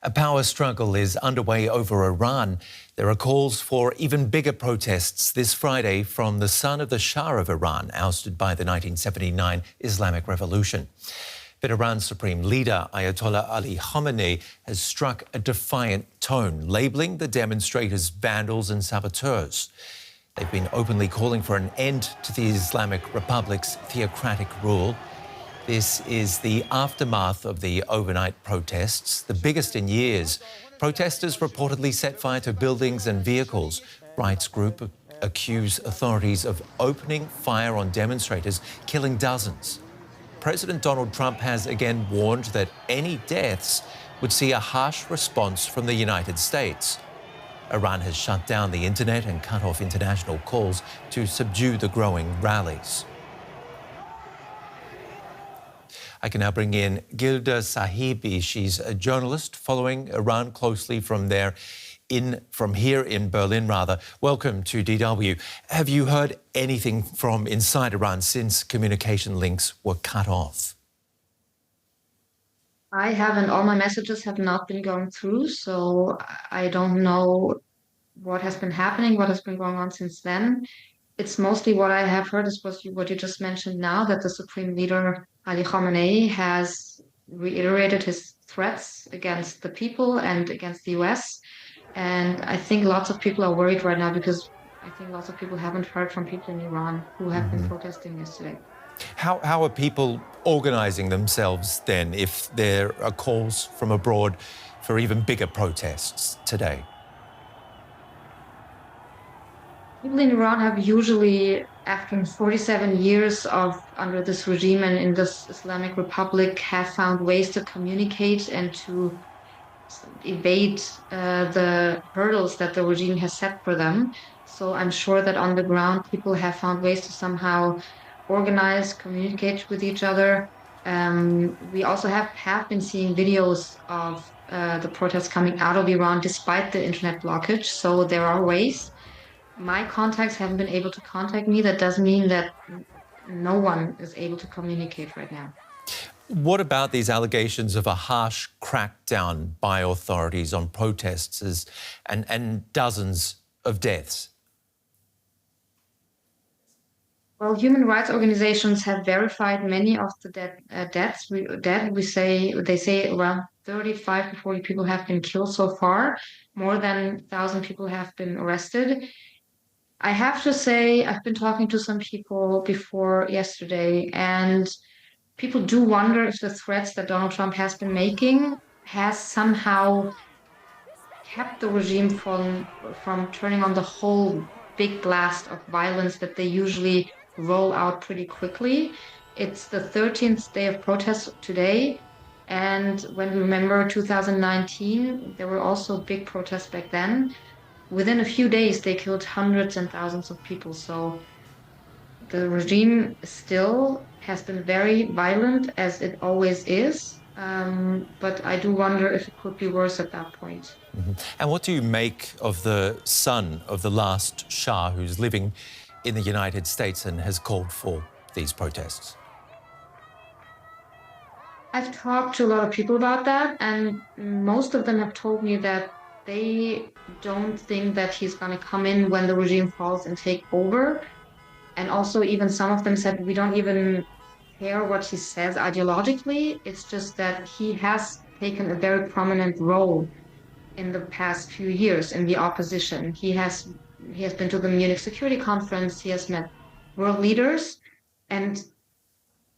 A power struggle is underway over Iran. There are calls for even bigger protests this Friday from the son of the Shah of Iran, ousted by the 1979 Islamic Revolution. But Iran's supreme leader, Ayatollah Ali Khamenei, has struck a defiant tone, labelling the demonstrators vandals and saboteurs. They've been openly calling for an end to the Islamic Republic's theocratic rule. This is the aftermath of the overnight protests, the biggest in years. Protesters reportedly set fire to buildings and vehicles. Rights group accuse authorities of opening fire on demonstrators, killing dozens. President Donald Trump has again warned that any deaths would see a harsh response from the United States. Iran has shut down the internet and cut off international calls to subdue the growing rallies. I can now bring in Gilda Sahebi. She's a journalist following Iran closely from here in Berlin, rather. Welcome to DW. Have you heard anything from inside Iran since communication links were cut off? I haven't. All my messages have not been going through, so I don't know what has been happening, what has been going on since then. It's mostly what I have heard is what you just mentioned now, that the Supreme Leader Ali Khamenei has reiterated his threats against the people and against the US. And I think lots of people are worried right now because I think lots of people haven't heard from people in Iran who have been protesting yesterday. How are people organising themselves then if there are calls from abroad for even bigger protests today? People in Iran have usually, after 47 years under this regime and in this Islamic Republic, have found ways to communicate and to evade the hurdles that the regime has set for them. So I'm sure that on the ground, people have found ways to somehow organize, communicate with each other. We also have been seeing videos of the protests coming out of Iran despite the internet blockage. So there are ways. My contacts haven't been able to contact me. That does mean that no one is able to communicate right now. What about these allegations of a harsh crackdown by authorities on protests and dozens of deaths? Well, human rights organizations have verified many of the deaths. They say around 35 to 40 people have been killed so far. More than 1,000 people have been arrested. I have to say, I've been talking to some people before yesterday, and people do wonder if the threats that Donald Trump has been making has somehow kept the regime from turning on the whole big blast of violence that they usually roll out pretty quickly. It's the 13th day of protests today. And when we remember 2019, there were also big protests back then. Within a few days, they killed hundreds and thousands of people. So the regime still has been very violent, as it always is. But I do wonder if it could be worse at that point. And what do you make of the son of the last Shah who's living in the United States and has called for these protests? I've talked to a lot of people about that, and most of them have told me that they don't think that he's going to come in when the regime falls and take over. And also even some of them said, we don't even care what he says ideologically. It's just that he has taken a very prominent role in the past few years in the opposition. He has been to the Munich Security Conference, he has met world leaders, and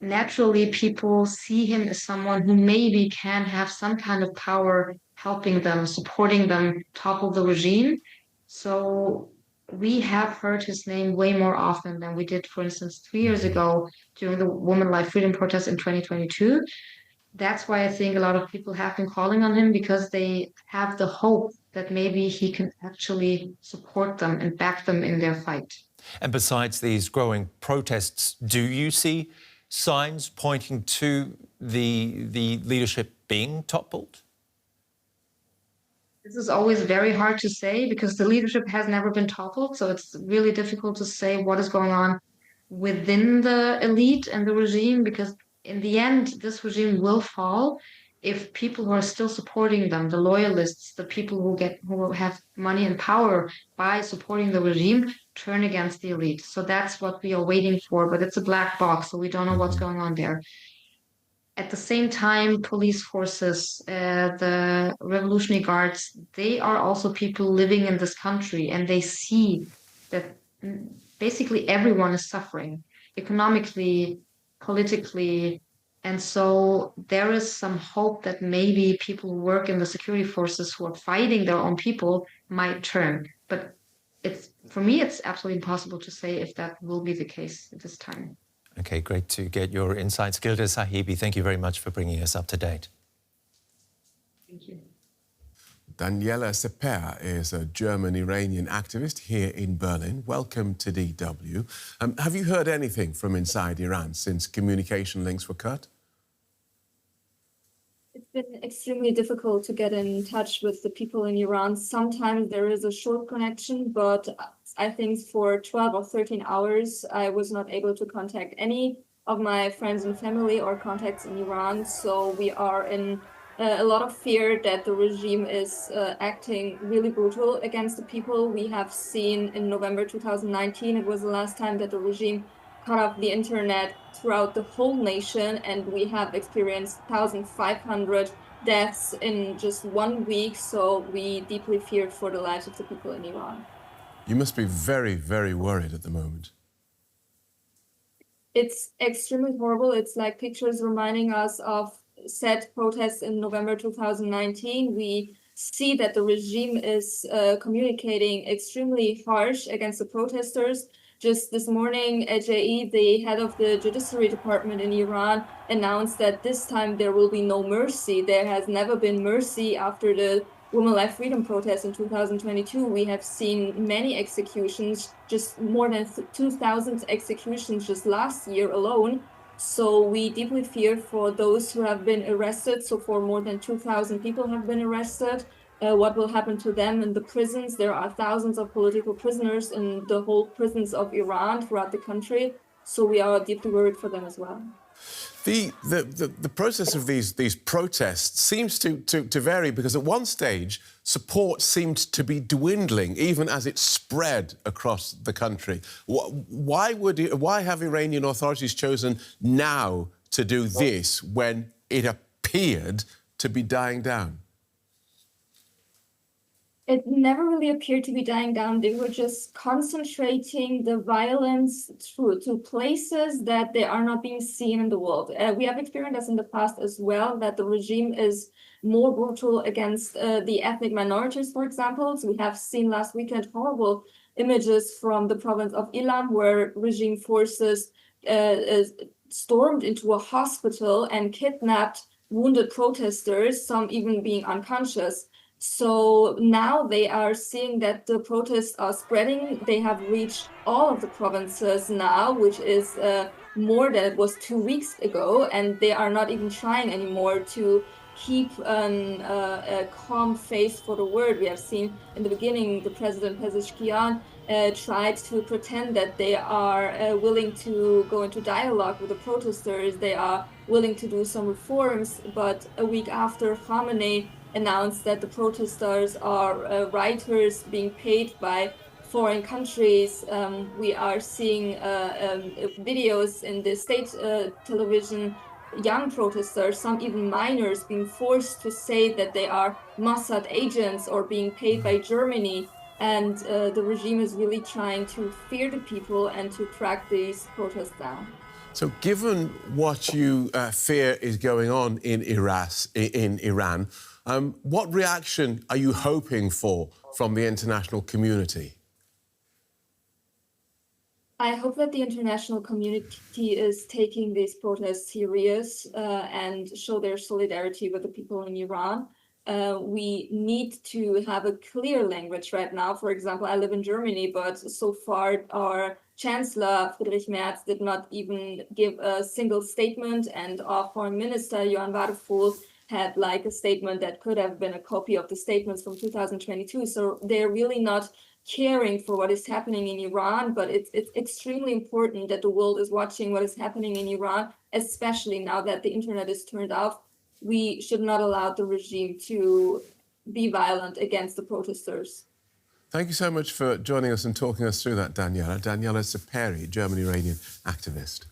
naturally people see him as someone who maybe can have some kind of power helping them, supporting them, topple the regime. So we have heard his name way more often than we did, for instance, 3 years ago during the Women Life Freedom protest in 2022. That's why I think a lot of people have been calling on him, because they have the hope that maybe he can actually support them and back them in their fight. And besides these growing protests, do you see signs pointing to the leadership being toppled? This is always very hard to say because the leadership has never been toppled. So it's really difficult to say what is going on within the elite and the regime, because in the end, this regime will fall. if people who are still supporting them, the loyalists, the people who have money and power by supporting the regime, turn against the elite. So that's what we are waiting for, but it's a black box, so we don't know what's going on there. At the same time, police forces, the Revolutionary Guards, they are also people living in this country, and they see that basically everyone is suffering economically, politically. And so there is some hope that maybe people who work in the security forces who are fighting their own people might turn. But for me, it's absolutely impossible to say if that will be the case at this time. Okay, great to get your insights. Gilda, Sahebi, thank you very much for bringing us up to date. Thank you. Daniela Sepehri is a German-Iranian activist here in Berlin. Welcome to DW. Have you heard anything from inside Iran since communication links were cut? It's been extremely difficult to get in touch with the people in Iran. Sometimes there is a short connection, but I think for 12 or 13 hours, I was not able to contact any of my friends and family or contacts in Iran. So we are in a lot of fear that the regime is acting really brutal against the people. We have seen in November 2019, it was the last time that the regime cut off the internet throughout the whole nation, and we have experienced 1,500 deaths in just 1 week. So we deeply fear for the lives of the people in Iran. You must be very, very worried at the moment. It's extremely horrible. It's like pictures reminding us of sad protests in November 2019. We see that the regime is communicating extremely harsh against the protesters. Just this morning, AJE, the head of the Judiciary Department in Iran, announced that this time there will be no mercy. There has never been mercy after the Women Life Freedom protest in 2022. We have seen many executions, just more than 2,000 executions just last year alone. So we deeply fear for those who have been arrested. So for more than 2,000 people have been arrested. What will happen to them in the prisons? There are thousands of political prisoners in the whole prisons of Iran throughout the country. So we are deeply worried for them as well. The process of these protests seems to vary, because at one stage support seemed to be dwindling even as it spread across the country. Why have Iranian authorities chosen now to do this when it appeared to be dying down? It never really appeared to be dying down. They were just concentrating the violence to places that they are not being seen in the world. We have experienced this in the past as well, that the regime is more brutal against the ethnic minorities, for example. So we have seen last weekend horrible images from the province of Ilam, where regime forces stormed into a hospital and kidnapped wounded protesters, some even being unconscious. So now they are seeing that the protests are spreading. They have reached all of the provinces now, which is more than it was 2 weeks ago. And they are not even trying anymore to keep a calm face for the word. We have seen in the beginning, the president Pezeshkian tried to pretend that they are willing to go into dialogue with the protesters. They are willing to do some reforms. But a week after, Khamenei announced that the protesters are writers being paid by foreign countries. We are seeing videos in the state television, young protesters, some even minors, being forced to say that they are Mossad agents or being paid by Germany. And the regime is really trying to fear the people and to track these protests down. So given what you fear is going on in Iran, what reaction are you hoping for from the international community? I hope that the international community is taking these protests serious and show their solidarity with the people in Iran. We need to have a clear language right now. For example, I live in Germany, but so far our Chancellor Friedrich Merz did not even give a single statement, and our Foreign Minister Johann Wadefuhl had like a statement that could have been a copy of the statements from 2022. So they're really not caring for what is happening in Iran, but it's extremely important that the world is watching what is happening in Iran, especially now that the internet is turned off. we should not allow the regime to be violent against the protesters. Thank you so much for joining us and talking us through that, Daniela. Daniela Sepehri, German-Iranian activist.